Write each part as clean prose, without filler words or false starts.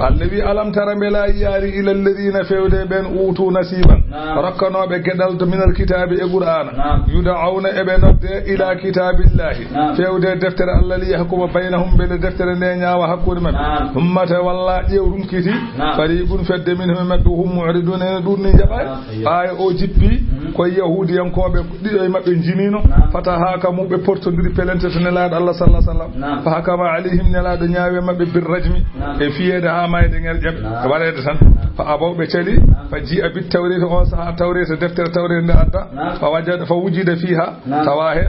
الذي ألم تر بلا ياري إلى الذين فيود بين أوتوا نسيبا ركنوا بكدلت من الكتاب القرآن يدعون ابن إلى كتاب الله فيود دفتر الله ليحكم بينهم بالدفتر نيا وحكم من ثم تولى يورم كتي فريق فد منهم مدهم معرضون دون جبال آي أو جبي كو يهودي ينكوبه دي مابbe jinino fata haka mumbe portodiri pelente to nelaado Allah sallallahu alaihi wasallam fa hakama alaihim nelaado nyaawe mabbe bir rajmi e fiyede ha mayde ngel jabbe warede tan fa abawbe celi fa ji'a bit tawrita on saha tawrita deftere tawrita nde adda fa wajada fa wujida fiha tawahe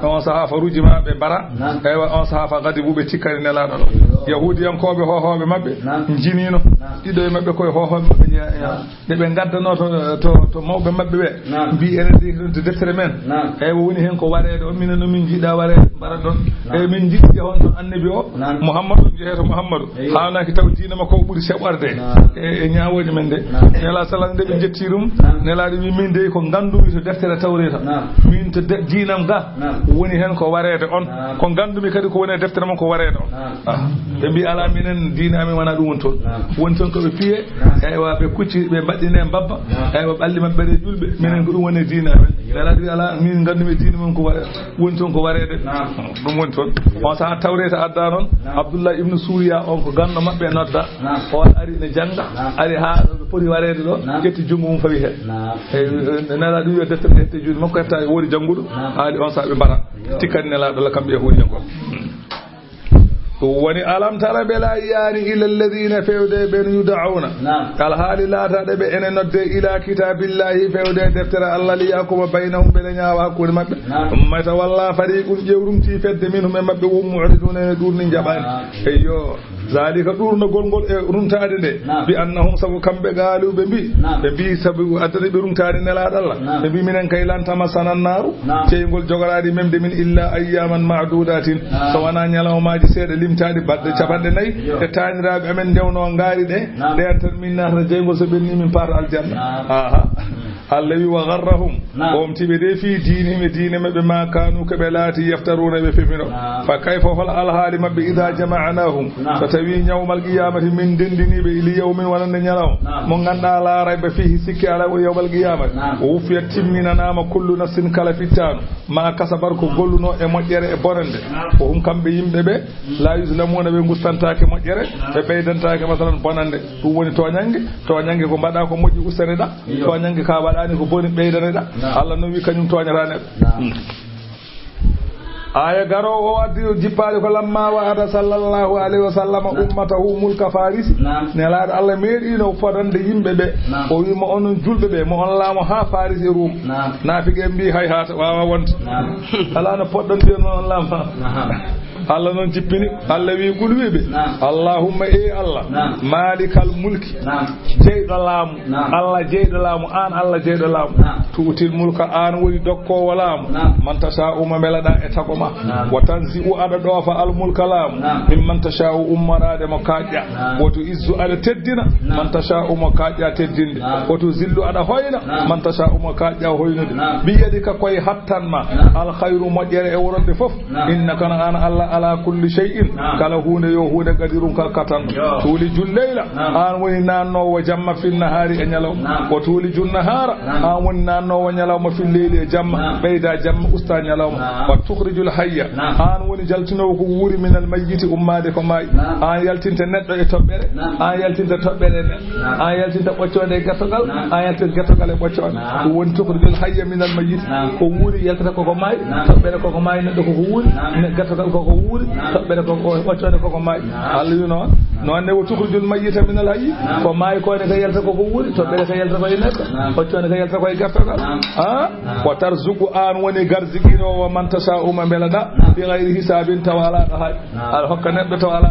on saha fa rujima be bara aywa on saha fa gadi bube tikkari nelaado do yahudi yankobe hohobe mabbe jinino dido e mabbe koy hohobe mabbe de be gaddano to mawbe mabbe be bi ene de deftere men e woni hen ko warede o minen no min jida warede bara don e min jidde on to annabi o muhammadu jeeto muhammadu haanaki taw diina makko buri sebarde e nyaawoje men de nela sallallahu de be jettirum nelaade wi min de ko gandumi to deftere tawreta min to diinam ga woni hen ko warede on ko gandumi kadi ko woni deftere mon ko warede on be bi ala minen diina amen wana dum won ton ko be fiye e wa be kucci be baddine babba e wa balli mabbe de julbe minen ko dum woni diina amen nelaade ala min gandumi diina mon ko warede won ton ko warede dum won ton on sa tawreta adda non abdullah ibn suriya on ko gando mabbe nodda o ari ne janga ari ha pori warede do jetti jungo mum fawi he nela du yo defte juul makko etta wori jangudo haali on sa be bara tikkan nela do la kambe hodi ko woni alam tara bela yani ila alladhina fawda ben yud'auna kal hali la ta de be ene nodde ila kitabillahi fawda deftara allah li yakuma bainahum bela nyaawa ko mabbe mata walla fariqun jewrumti fedde minhum mabbe wum mu'riduna durni jabani eyyo zalika durno golgol e rumtaade de bi annahum sabu kambe galube bi sabu adade be rumtaade nelaado allah be bi minen kay lantama sanannaru ceygol jogaraadi memde min illa ayyaman ma'dudatin sawana nyalawmaaji seede limtaade badde cabande nay e taaniraabe amen dewno ngaari de antar min nahra jeygol so benni min par aljanna aha allahi wa gharrahum om tibe de fi dinihim dine mabbe ma kanu kabe lati yaftaruna be fefino fa kayfa fal alhali mabbe idha jama'nahum fatawi yawmal qiyamati min dindini be ili yawmin wala nyalaw mo ganda la rayba fihi sikki ala yawmal qiyamati o fiyat timmina nama kullu nafsin kala fitan ma kasabar ko golluno e mojjere e borande ko kambe yimbe be la yuzlamuna be gustantaake mojjere be beydantake masalan bonande dum woni toñange ko bada ko moji ustere da toñange ka ani ko boni beydane da Allah no wi kanyum toñarane aya garo o addi jippaade ko lamma wa ada sallallahu alaihi wasallam ummatahu mulka faris ne laade Allah meedino fodande yimbe be o wi mo onon julbe be mo on laamo ha faris e rum naafige mbi hay hata wawa wonta ala no poddon de non lama Allah non jippini Allah wi gulwibe Allahumma Allah malikal mulki jeydo laamu Allah jeydo laamu an Allah jeydo laamu tuutil mulka an woni dokko walaamu man tasha umma melada e takoma wa tanzi'u ada dofa al mulka laamu mimman tasha ummarade mo kaajja woto izzu ada teddina man tasha umma kaajja teddinde woto zillu ada hoyna man tasha umma kaajja hoynude bi yadika koy hattanma al khairu mojjere e worode fof innaka ana Allah ala kulli shay'in kala hunde yo hunde gadirun ka katan tuli jullayla an woni nanno wa jamma fil nahari e nyalaw wa tuli junnahara an woni nanno wa nyalaw ma fil layli e jamma bayda jamma usta nyalaw wa tukhrijul hayya an woni jaltino ko wuri min al mayyit ummade ko may an yaltinta neddo e tobbere an yaltinta tobbere an yaltinta boccode gatogal an yaltinta gatogal e boccode ko woni tukhrijul hayya min al mayyit ko wuri yaltata ko may tobbere ko may neddo ko wuri gatogal ko wuri tobbere ko boccode ko may Allah you know non ne tukhrijul mayyita min al hayy ko may ko ne yalta ko wuri tobbere ko yalta ko neddo boccode ko yalta ko gatogal wa tarzuqu an woni garzigino wa man tasa'u ma belada bi ghayri hisabin tawala al hokka neddo tawala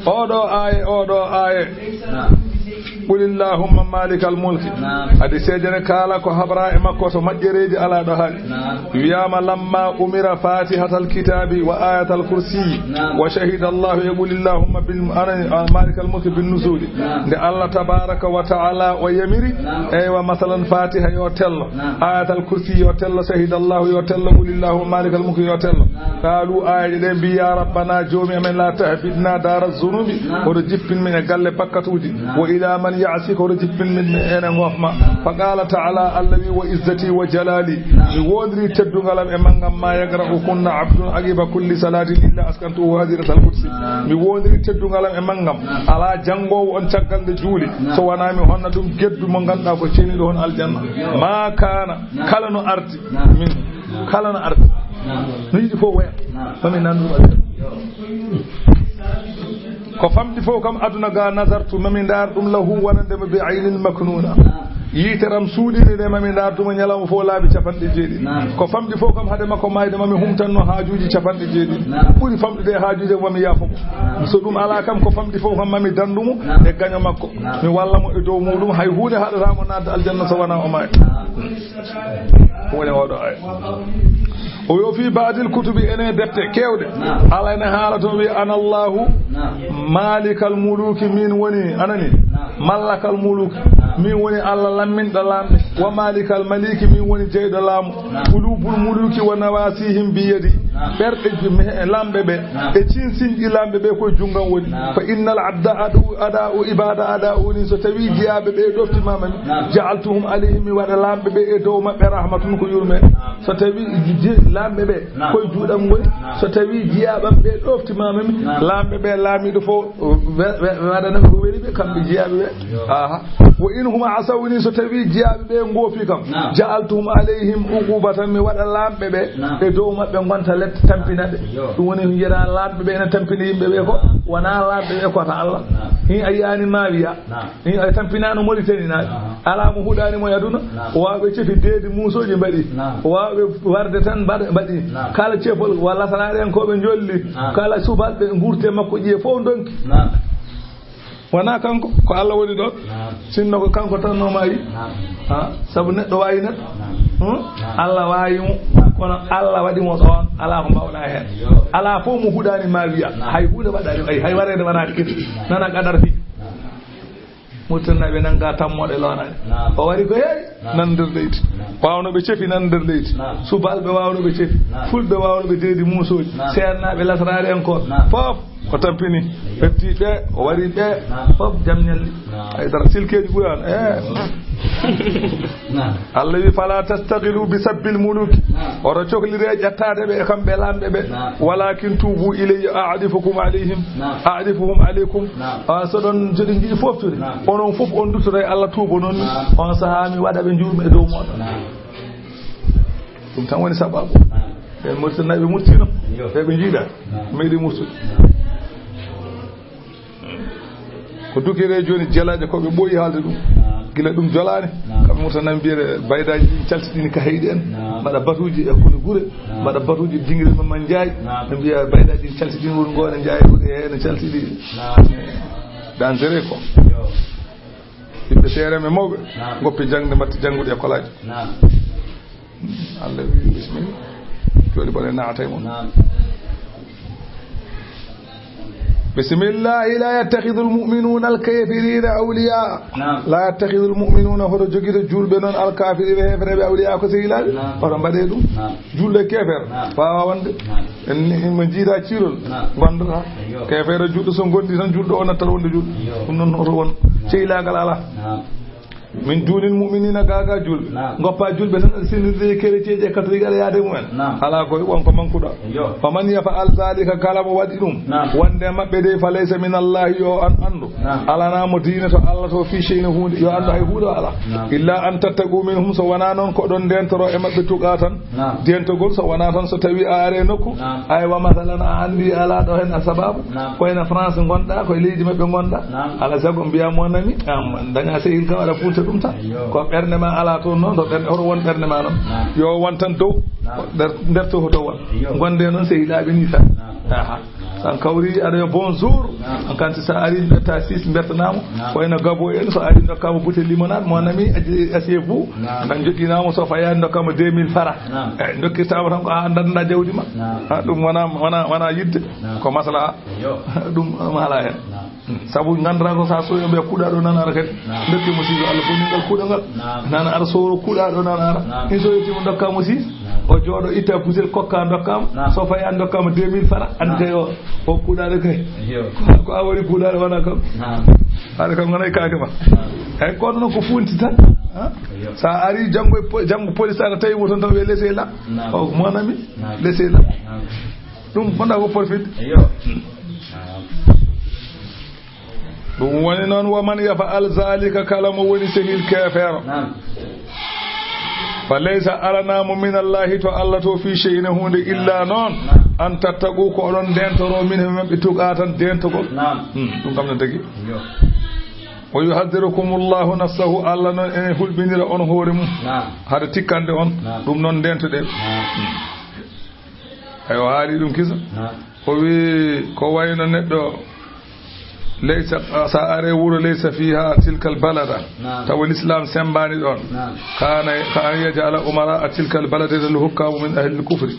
odo aye qul allahumma malikal mulki adi sejene kala ko habra e makko to majjereji ala do haali wiyama lamma umira fatihatal kitabi wa ayatal kursi wa shahida allah yaqul allahumma bil malikal mulki bin nuzuli de allah tabaraka wa ta'ala wa yamiri e wa masalan fatiha yo tello ayatal kursi yo tello shahida allah yo tello qul allahumma malikal mulki yo tello qalu ayaji de bi ya rabbana jomi amen la tahbidna dar zunubi odo jippin min e galle pakkatuji wa ila man ya'sika odo jippin min ene ngofma fa qala ta'ala allazi wa izzati wa jalali mi wodri teddungalam e mangam ma yagra'u kunna abdun agiba kulli salati illa askantu hadiratal kursi mi wodri teddungalam e mangam ala jangowo on caggalde juuli so wana mi honna dum geddu mo ganda ko ceni do hon aljanna ma kana kala no arti min kala no arti no yidi fo waya fami nandu ko famdi fo kam aduna ga nazartu mami ndar dum lahu wanande be aynil maknuna yiteram suudini de mami ndar dum nyalamu fo laabi capande jeedi ko famdi fo kam hade makko mayde mami humtanno haajuji capande jeedi buri famdi de haajuji mami yafo so dum ala kam ko famdi fo kam mami dandumo e gaño makko mi wallamo e dow mudum hay huunde hadaramo nadde aljanna so wana o may woni odo ay o yo fi ba'dil kutubi ene defte kewde ala ene haalato wi ana allah malikal muluki min woni anani malakal muluki min woni allah lammin dalambe wa malikal maliki min woni jeydo laamu qulubul muluki wa nawasihim bi yadi berde lambe be e cinsinji lambe be ko jungan woni fa innal abda ada'u ibada ada'u ni so tawi jiyabe be dofti mamami ja'altuhum alayhim wa lambe be e dow mabbe rahmatun ko yurme so tawi lambe be koy juudam woni so tawi jiyabam be dofti mamami lambe be laamido fo wadana ko weli be kambe jiyabe aha wa in huma asawni so tawi jiyabe be ngofi kam ja'altuhum alayhim uqubatan mi wada lambe be e dow mabbe gonta let tampinade dum woni yera lambe be na tampina yimbe be ko wana lambe be ko ta Allah hi ayani mawiya hi ay tampinano moliteni na ala mu hudani mo yaduna waabe cefi deedi musoji badi waabe warde tan badi kala cefol walla sanaren ko be jolli kala subalbe ngurte makko jiye fo donki wana kanko ko Allah woni do sinno ko kanko tan no mayi ha sabu neddo wayi neddo Allah wayi mu kono Allah wadi mo don ala ko bawda hen ala fo mu hudani mawiya hay huda badari ay hay warede wana kiti nana kadar fi mutanna be nanga tammode lonade o wari ko hey nandir leyti wawno be cefi nandir leyti subalbe wawno be cefi fulbe wawno be deedi musoji sernabe lasraare en ko fof ko tampini betti be o wari be fof jamnyalli ay dara silkeji buyan Allah wi fala tastaghilu bi sabbil muluk oro coklire jattade be kambe lambe be walakin tubu ilayya a'difukum alayhim a'difuhum alaykum so don jodi ngi foftude onon fof on dutore Allah tubo non on sahami wada be njurme e dow modo dum tan woni sababu e murtinabe murtino be jiida meedi murtu ko dukire joni jelaje ko be boyi halde dum gila dum jolani kam mutanan biere baydaji caltidini ka haydi en mada batuji e kono gure mada batuji dingire man jaay be biya baydaji caltidini won ngone jaay ko e ne caltidi dangereux ko yimbe sere me mawbe goppi jangde matte jangude e kolaji Allah wi bismillah jodi bone naatay mo بسم الله لا يتخذ المؤمنون الكافرين أولياء لا يتخذ المؤمنون هو جوجي جول بنون الكافرين هفر أولياء كسيلال فرام بديدو جول كافر فاوند ان مجيدا تشيرول غندرا كافر جول سون غوندي سون جول دو ناتال وند جول نون وون سيلا غلالا min dunil mu'minina gaga jul ngoppa julbe tan sinide keretije katrigal yaade mumen ala ko won ko mankuda faman yafa'al zalika kala mo wadi dum wonde mabbe de falaysa min Allah yo an andu ala na modina to Allah to fi shay'in hunde yo andu hay hudo ala illa an tattagu minhum so wana non ko don dentoro e mabbe tugatan dento gol so wana tan so tawi are nokku ay wa masalan andi ala do hen sababu ko en France gonda ko leedi mabbe gonda ala sago biya mo nami daña sey ka wala puta dum ta ko berne ma ala to non do berne hor won berne ma non yo won tan dow der to do won gonde non sey laabi ni ta san kawri ada bonjour an kanti sa ari ta sis bertanamo ko ina gabo en so ari ndokama bouteille limonade mon ami asseyez-vous nan joddinamo so faya ndokama 2000 fara ndokki tawa tan ko andanda jawdi ma dum wana yidde ko masala dum mala hen sabu ngandra ko sa so be kuda do nanara kadi ndokki musibo Allah ko ningal kuda ngal nana ar soro kuda do nanara ni so yiti mo ndokama sis o jodo itta pusel kokka ndokam so fay andokam 2000 fara ande o kudaade kay ko awori kudaade wana kam ala kam ngana kaake ma ay ko non ko funti tan sa ari jango police ara tay mo ton taw laissez là o mon ami laissez là dum banda ko profit dum woni non wa man yafa al zalika kalamu woni sehil kafir فليس ألنا من الله تو في شيء هون إلا نون أن تتقوا كولون دينترو منهم بتوقات دينتقول دون كم نتقي ويحذركم الله نفسه الله نون إن هول بنير أن هورم هذا تكان دون دون نون دينتدل أيوة هذه دون كذا كوي ندو ليس سأرى ور ليس فيها تلك البلدة تو الإسلام سنباني دون كان يجعل أمراء تلك البلدة الحكام من أهل الكفر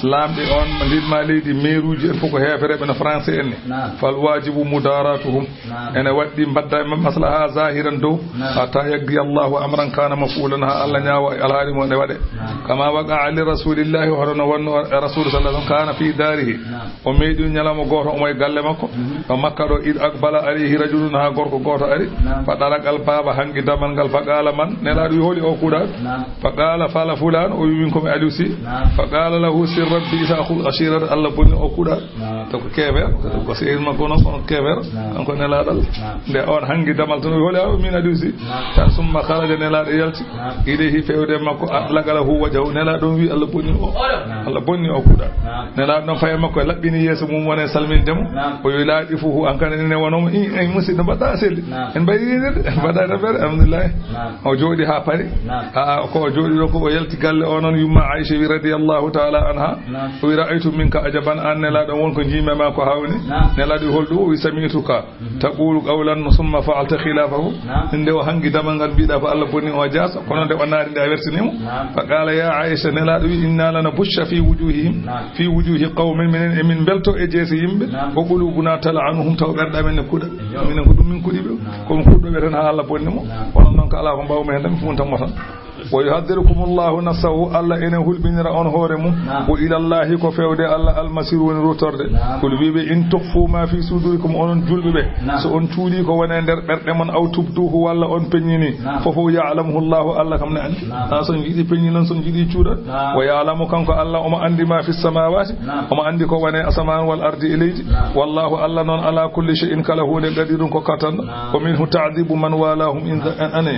لام دي أون من مالي دي ميروج فوق هيفر من فرنسا إني فالواجب مداراتهم أنا ودي بدأ مثلها ظاهرا دو حتى يقضي الله أمرا كان مفعولا الله نياوى الهارم ونوده كما وقع لرسول الله ورسول صلى الله عليه وسلم كان في داره وميدو نيلام غور أمي غلمكو ومكرو إذ أقبل عليه رجل ها غوركو غوتو أري فدارك الباب هانغي دمان غال فقال من نلا دو هولي أو كودا فقال فال فلان أو منكم أدوسي فقال له سر ربي سأخذ أشيرا الله بني أو كودا تو كيفر وسير ما كونو كيفر أنكو نلا دال ده أون هانغي دمال تنو هولي أو من أدوسي ثم خرج نلا يلتي إليه فيود مكو لغله وجهه نلا دون وي الله بني أو كودا نلا دون فاي مكو لبني يسو مو وني سلمين دم ويلاقفه أن كان ني ay musidɗo mbaɗɗa selli en mbaɗiɗirde mbaɗa affaire alhamdulillah o jooɗi ha paari ko o jooɗi ɗo ko o yalti galle o noon yumma Aisha wi radiyallahu ta'ala anha o wi ra'aytu minka ajaban an nelaɗo wonko jimema ko hawni nelaɗo holɗum o wi samituka taqulu qawlan summa fa'alta khilafahu nde o hangi damal ngal mbiɗa ko Allah bonni o jaasa kono nde o naari nde a wertinimo fa qala ya Aisha nelaɗo wi inna lana bushsha fi wujuhihim fi wujuhi qawmin minen emin belto e jeese yimɓe o qulubuna tal'anuhum taw ɓerɗamen kuda minen ko dum min kudi be ko kuddo be tan ha Allah bonni mo wonon non ko ala ko bawme hen tan funtam mo tan ويحذركم الله نفسه الله إنه البنير أن هورمو وإلى الله كفيود الله المسير ونروترد كل بيبي إن تخفوا ما في صدوركم أن جلب به سأن تولي كوانا برمن أو تبدوه ولا أن بنيني فهو يعلمه الله الله كم نعلم أصلا جدي بنينا صن جدي جودا ويعلم كم الله وما عندي ما في السماوات وما عندي كوانا السماء والأرض إليه والله الله نون على كل شيء كله قدير كقطن ومنه تعذيب من والاهم إن أنا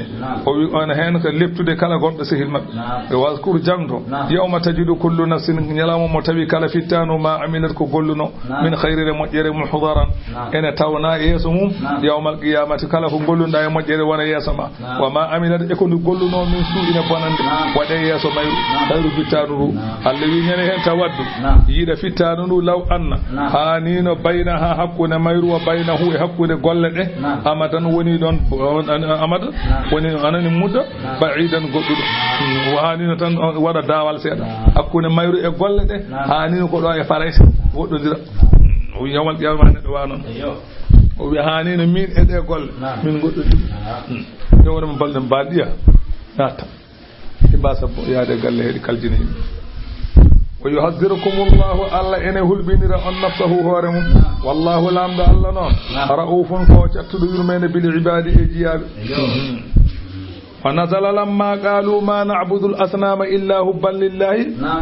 وأنا هناك لبت kala gonɗo sehil maɓɓe waskur jangto yawma tajidu kullu nafsin ñalawma mo tawi kala fittano ma amilat ko golluno min hayrire moƴƴere muhdaran ene tawna yeeso mum yawmal qiyamati kala ko gollunɗa e moƴƴere wona yeeso ma wa ma amilat e ko ndu golluno min suu'ina bonande waɗe yeeso mayru hayru fittanu ndu Allah wi ñane hen tawaddu yiiɗa fittanu ndu law anna hanino baynaha hakkude mayru wa baynahu e hakkude golle ɗe amadan woni ɗon amada woni anani mudda ba'idan godduɗo wahanino tan waɗa dawal seeɗa hakkude mayru e golle ɗe hanino ko ɗo e farayse woɗɗodira o yawmal qiyama neɗɗo wa noon o wi hanino min e ɗe golle min goɗɗodira jowrema balɗe mbaɗiya natta e mbasa yaade galle heeɗi kaljina yimɓe ويحذركم الله الله إنه البنير أن نفسه هورم والله لامد الله نون رؤوف كوچتو يرمين بالعباد إجياب ونزل لما قالوا ما نعبد الأصنام إلا حبا لله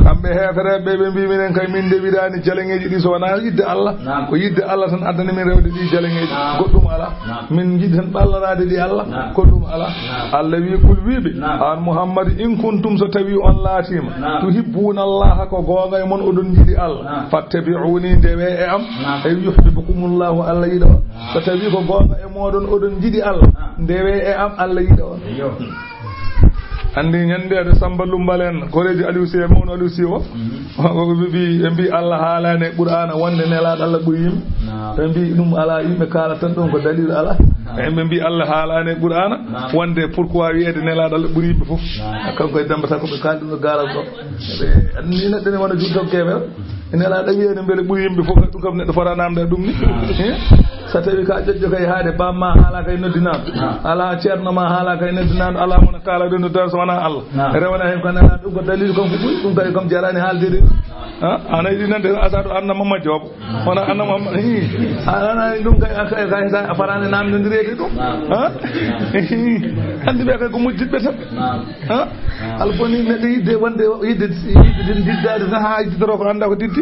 كم بهفر بيبن بيمن كاي من دبيراني جالنجي دي سونا يد الله كو يد الله تن ادنا من رewde دي جالنجي godum ala min jidden ballarade di Allah godum ala Allah wi kul wibe an Muhammad in kuntum so tawi on latima tuhibbuna Allah ko gonga mon odon jidi Allah fattabi'uni dewe e am ay yuhibbukumullahu Allah yido so tawi ko gonga e modon odon jidi Allah dewe e am Allah yido andi ñande Samba Lumbalen koreji Aliou Sy mawno Aliou Sy o bi Allah haalane Qur'ana wonde nelaɗo Allah ɓuri yimɓe ɓe mbi ɗum ala yimɓe kala tan ɗon ko dalil ala ɓe mbi Allah haalane Qur'ana wonde pourquoi wiyede nelaɗo Allah ɓuri yimɓe fof kanko e dembata ko ɓe kaldi ɗum garal ɗo ɓe andi neɗɗo ne wona jutto keɓel nelaɗo wiyede beele ɓuri yimɓe fof ɗum kam neɗɗo fota namde ɗum ni so tawi ka ƴoƴƴo kay haade bamma haala kay noddinaɗo ala ceerno ma haala kay noddinaɗo ala mona kala ɗo noddare so wona Allah rewana hen ko nelaɗo ɗum ko dalil kon ko ɓuri ɗum kay comme jarani haaldede ana yiɗi nande asaɗo annama majjoɓo wona annama anani ɗum kay a farani namdodirede ɗum andi ɓe kay ko mujjiɓɓe tan alfoni neɗɗo yidde wonde yidde diddade tan ha yidditoro ko anda ko diddi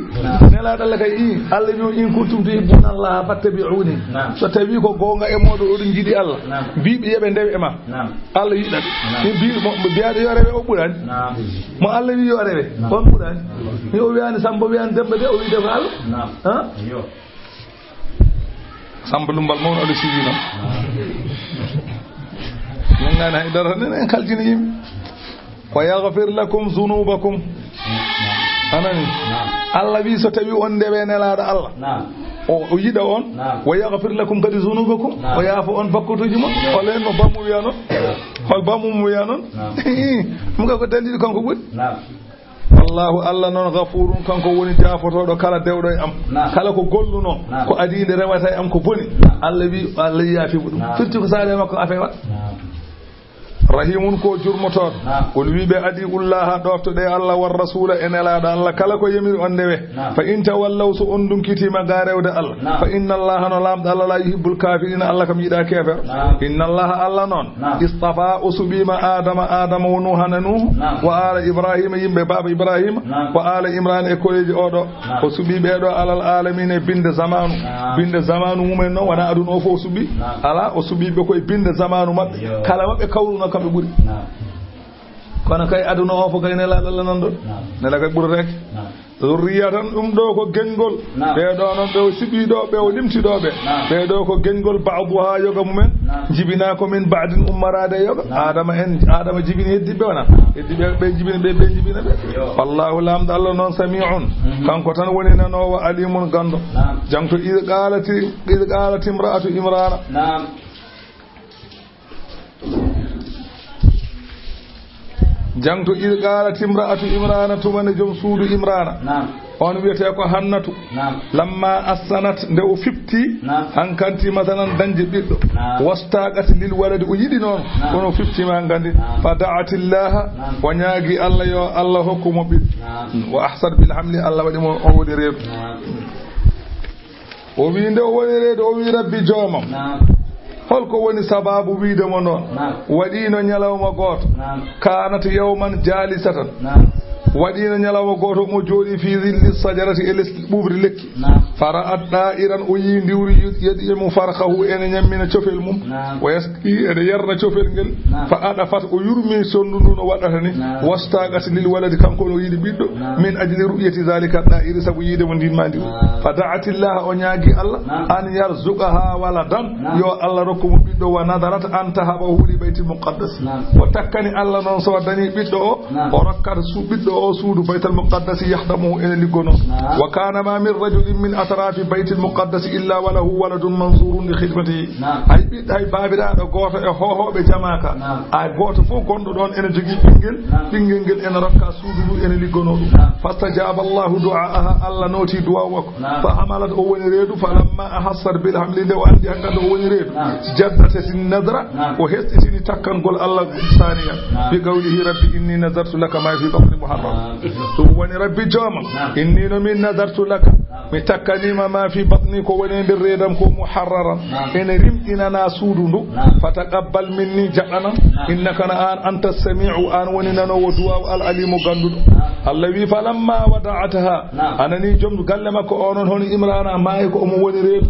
nelaɗo Allah kay Allah wi in kuntum tuhibbuna Allah fattabi'uni so tawi ko gonga e moɗo oɗon jiiɗi Allah mbiɓe yeɓe ndewe e ma Allah yiɗaɓe mbiyaɗo yo rewe o ɓurani mo Allah wi yo rewe on ɓurani o wiyani Samba wiyani Demba de o wiide ko Allah Samba Lumbal mawno aɗa siwi noon yangani haydara nen kaljini yimɓe wa yaghfir lakum zunubakum anani Allah wi so tawi on ndewe nelaɗo Allah o yiɗa on wa yaghfir lakum kadi zunubakum o yaafo on bakkutuji mon o len no bammu wiya noon hol bammu wiya noon ɗum ka ko dalil kanko ɓuri wallahu Allah noon gafurun kanko woni jaafotoɗo kala dewɗo e am kala ko golluno ko adinde rewata e am ko boni Allah wi Allah yaafimo ɗum firti ko saare makko affaire wat rahimun ko jurmotoɗo wol wiɓe adiullaha ɗoftoɗe Allah war rasula en elaɗo Allah kala ko yemiri on ndewe fa in tawallaw so on dunkitima ga rewde Allah fa inna allaha no lamɗo Allah la yuhibbul kafirina Allah kam yiɗa kefer inna allaha Allah noon istafa o suɓima adama wo nuhana nuhu wa ala ibrahima yimɓe baba ibrahima wa ala imran e koyeji oɗo o suuɓi ɓeɗo alal alamin e binde zamanu mumen noon wona aduna o fof suuɓi ala o suuɓiɓe koye binde zamanu mabɓe kala mabɓe kawruno kamɓe ɓuri kono kay aduna o fo kay nelaɗo Allah nan ɗon nela kay ɓuratake zurriya tan ɗum ɗo ko gengol ɓeɗo noon ɓe o siɓiɗo ɓe o limtiɗoɓe ɓeɗo ko gengol ba'duha yoga mumen jibina ko min ba'din ummarade yoga adama jibini heddiɓe wona heddiɓe ɓe jibina ɓe jibina ɓe wallahu lamɗo Allah noon sami'un kanko tan woni nanowo alimun gando jangto id qalati imra'atu imrana jangto id qalat imra'atu imrana tumane joom suudu imrana on wiyete ko hannatu lamma assanat nde o fifti hankanti masalan dañde ɓiɗɗo wastaqat lil waladi o yiɗi noon kono fiftima gandi fa da'atillaha o ñaagui Allah yo Allah hokkumo ɓiɗɗo wa ahsad bil hamli Allah waɗimo o woni reedu o wi nde o woni reedu o wi rabbi joomam holko woni sababu wiidemo noon waɗino ñalawma gooto kanata yawman jalisatan waɗino ñalawma gooto mo jooɗi fi zilli sajarati e less ɓuɓri lekki fara adɗa iran o yi ndiwri yeɗi emo farkahu ene ñammina cofel mum o yaski ene yerna cofel ngel fa aɗa fat o yurmi sondu ndu no waɗata ni wastaqati lil waladi kanko no yiɗi ɓiɗɗo min ajli ru'yati zalika ɗa iri saabu yiidemo ndinma ndi fa da'atillaha o ñaagui Allah an yarzuqaha waladan yo Allah rokkumo ɓiɗɗo wa nadarat an tahaba huuɗi baytil muqaddas o takkani Allah noon so dañi ɓiɗɗo o rokkata ɓiɗɗo o suudu baytal muqaddas yahdamuhu ene liggono wa kana ma min rajulin min atrafi baytil muqaddas illa wa lahu waladun mansurun li khidmatihi hay ɓiɗɗo hay babiraɗo goto e hohoɓe jamaka ay goto fof gonɗo ɗon ene jogui ɓinguel ngel ene rokka suudu ndu ene liggono ɗum fastajaba Allahu du'aaha Allah noti du'a makko fa hamalat o woni reedu fa lamma ahassat bil hamli nde o andi hankadi o woni reedu jaddatati nadra o hesɗitini takkangol Allah saniya bi qawlihi rabbi inni nadartu laka ma fi batni muharram ɗum woni rabbi jooma inni no min nadartu laka mi takkanima ma fi batni ko woni nder reedam ko muharraran ene rimɗinana suudu ndu fataqabbal minni jaɓanam innaka na an anta sami'u an woni nanowo duwaw al alimu ganduɗo Allah wi falamma wada'ataha anani joom galle makko onon hono imrana maayi ko omo woni reedu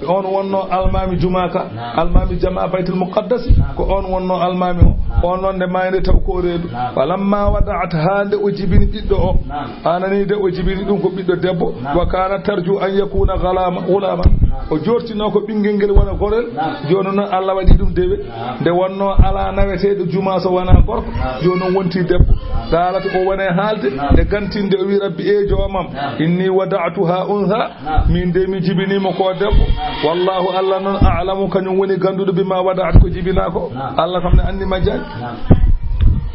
on wonno almami jumaka almami jama baytul muqaddas ko on wonno almami o on noon nde mayde taw ko reedu falamma wada'ataha nde o jibini ɓiɗɗo o anani de o jibini ɗum ko ɓiɗɗo debbo wa kana tarju an yakuna gulaman o jortino ko ɓinguel ngel wona gorel joni noon Allah waɗi ɗum dewe nde wonno ala naweteɗo juma so wona gorko joni noon wonti debbo daalata o wone haalde e gantinde o wi rabbi e joomam inni wada'tuha untha min de mi jibinimo ko debbo wallahu Allah noon a'lamu kañum woni ganduɗo bima wada'at ko jibina ko Allah kam ne andi majjani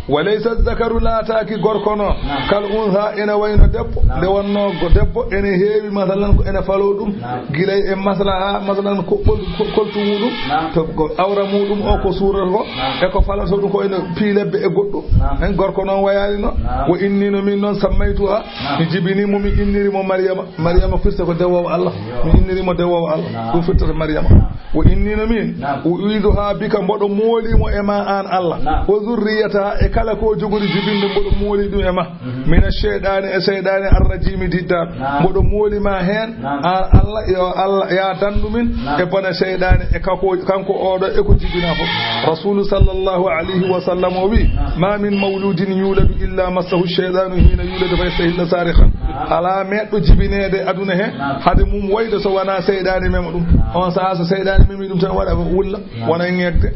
walaysa zakaru laataaki gorko no kal unha ene wayno debbo nde wonno debbo ene heewi masalan ko ene faloo ɗum gilay e maslaha masalan koltu muɗum to awra muɗum o ko suurata ko e ko falato ɗum ko ene piilebbe e goɗɗo en gorko noon wayaani no wo innino min noon sammaytuha mi jibinimo mi innirimo mariama firta ko dewowo Allah mi innirimo dewowo Allah ɗum firtata mariama wo innino min uiduha bika mboɗo moolimo e ma an Allah wo zurriyata e kala ko jogori jibinde mboɗo mooli ɗum e ma mina cheyɗani e seyɗani arrajimi diddaɓe mboɗo mooli ma hen an Allah yo Allah ya dandu min e bona seyɗani e kanko oɗo e ko jibina fof rasulu sallallahu alayhi wa sallam o wi ma min mawludin yuladu illa massahu cheyɗanu hina yuladu fa yastahilla sarihan ala meɗɗo jibinede aduna he hade mum wayde so wona seyɗani mema ɗum on saha so seyɗani memi ɗum tan waɗa wulla wona ñegde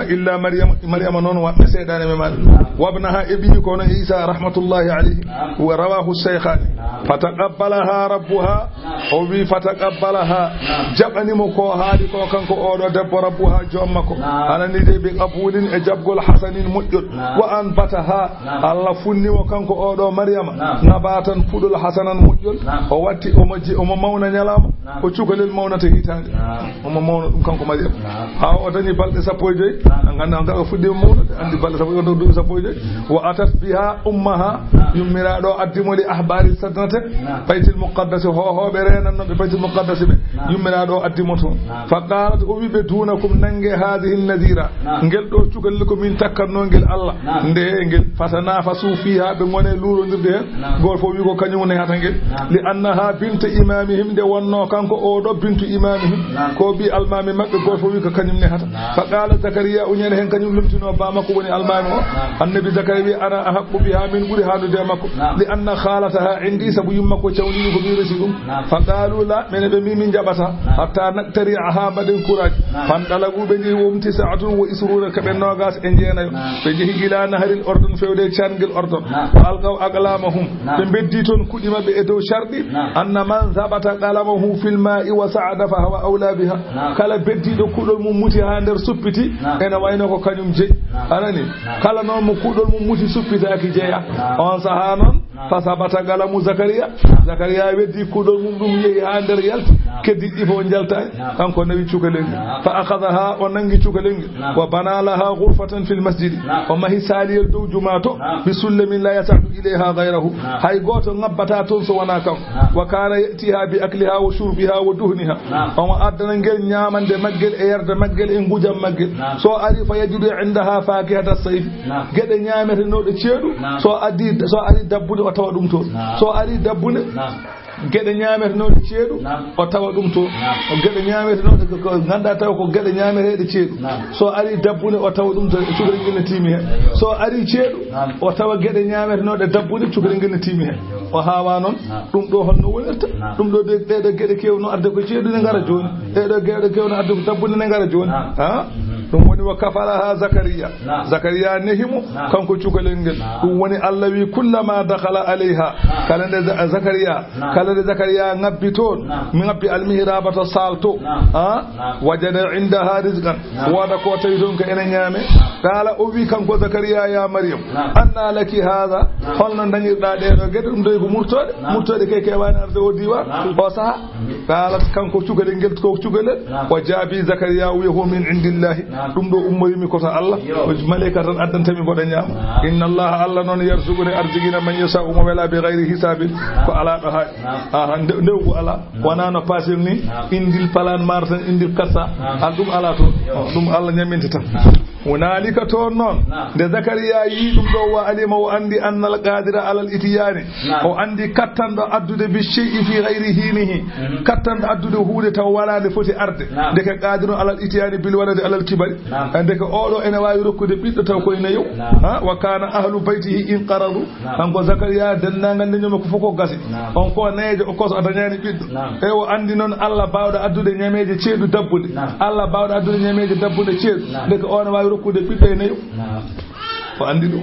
illa mariama noon waɗa seyɗani mema وابنها ابي كون عيسى رحمه الله عليه ورواه الشيخان فتقبلها ربها او بي فتقبلها جبني مكو هادي كو كانكو اودو دب ربها جومكو انا ني بي قبول اجبل حسن مجد وانبتها الله فني وكانكو اودو مريم نباتن فدل حسنا مجد او واتي او مجي او مawna nyalama ko cukalel mawnata hitande o mawna dum kanko مريم ha o dañi balde sappo e joyi nganda ngaka fudde mawna andi balde sappo وأتت بها أمها يمرا دو أدمولي أحبار السدنة بيت المقدس هو برينا بيت المقدس يمرا دو أدموتون فقالت أبي بدونكم ننجي هذه النذيرة نجل دو تقول لكم من تكرنون نجل الله نجل فتنافسوا فيها بمونة لورو نجل قول فويقو كنيون هاتنجل لأنها بنت إمامهم دي ونو كانكو أودو بنت إمامهم كوبي المامي مكي قول فويقو كنيون هات فقال زكريا أنيرهن كنيون لمتنو بامكو وني المامي النبي زكريا أنا أحق بها من قولي هذا دمكو لأن خالتها عندي سبو يمكو تشاولي كبيرسيهم فقالوا لا من بمي من جبتها حتى نقترعها بدن كراج فانطلقوا بنجي ومتي ساعة وإسرون كبنوغاس انجينا بنجي إلى نهر الأردن فيودي شانج الأردن وألقوا أقلامهم بمبديتون كدما بإدو شرطي أن من ثبت قلمه في الماء وسعد فهو أولى بها كلا بديتو كل ممتي هاندر سبتي أنا وينكو كنيم جي أناني كلا نوم كودol mum muti suppitaaki jeya on saha non fasabata galamu Zakaria weddi kudol mum dum yehi ha der yalti keddi ifo jaltaani kanko nawi cukalengi fa akhadha wa nangi cukalengi wa banalaha ghurfatan fil masjid wa ma hisaliyal dow jumato bi sullamin la yasadu ilayha ghayruhu hay goto ngabbata ton so wana kam wa kana yatiha bi akliha wa shurbiha wa duhniha on adana ngel nyaamande maggel e yarde maggel e ngujam maggel so ari fa yajidu indaha fakihata sayf gede nyaamete no de ceedu so ari dabbude o tawa dum to so ari dabbude gede nyaamete no de ceedu o tawa dum to o gede nyaamete no de ko ganda taw ko gede nyaamete de ceedu so ari dabbude o tawa dum to cugere ngel timi he so ari ceedu o tawa gede nyaamete no de dabbude cugere ngel timi he o hawa non dum do honno wonirta dum do de gede kewno adde ko ceedu ne ngara joni de gede kewno adde ko dabbude ne ngara joni ha dum woni wa kafalaha zakariya nehimu kanko cukalengel dum woni Allah wi kullama dakhala alaiha kalande zakariya ngabbi ton mi ngabbi almihrabata salto wajada indaha rizqan wada ko tawi don ko ene nyame kala o wi kanko zakariya ya maryam anna laki hadha holno dañirda de do gede dum doy ko murtode ke wani arde o diwa o saha kala kanko cukalengel ko cukalel wa jabi zakariya wi hu min indillahi dum do ummoyimi ko ta Allah malaika tan addantami boda nyama inna Allah non yarzuquni arzigina man yasha mo wala bi ghairi hisabin ko ala do ha ndewgu ala wana no pasir ni indil palan martan indil kassa al dum ala to dum Allah nyaminta tan hunalika to non de zakariya yi dum do wa alima wa andi anna al qadira ala al itiyani o andi kattando addude bi shay'i fi ghayri hinihi kattando addude huude taw wala de foti arde de ka qadiru ala al itiyani bil waladi ala al kibari ande ko odo ene wawi rokkude biddo taw ko ene yow ha wa kana ahlu baytihi in qaradu hanko zakariya dennagal nyoma ko foko gasi on ko neeje o kos adanyani biddo e o andi non Allah bawda addude nyameje ceedu dabbude Allah bawda addude nyameje dabbude ceedu de ko on wawi rokkude biddo ene yow ko andi dum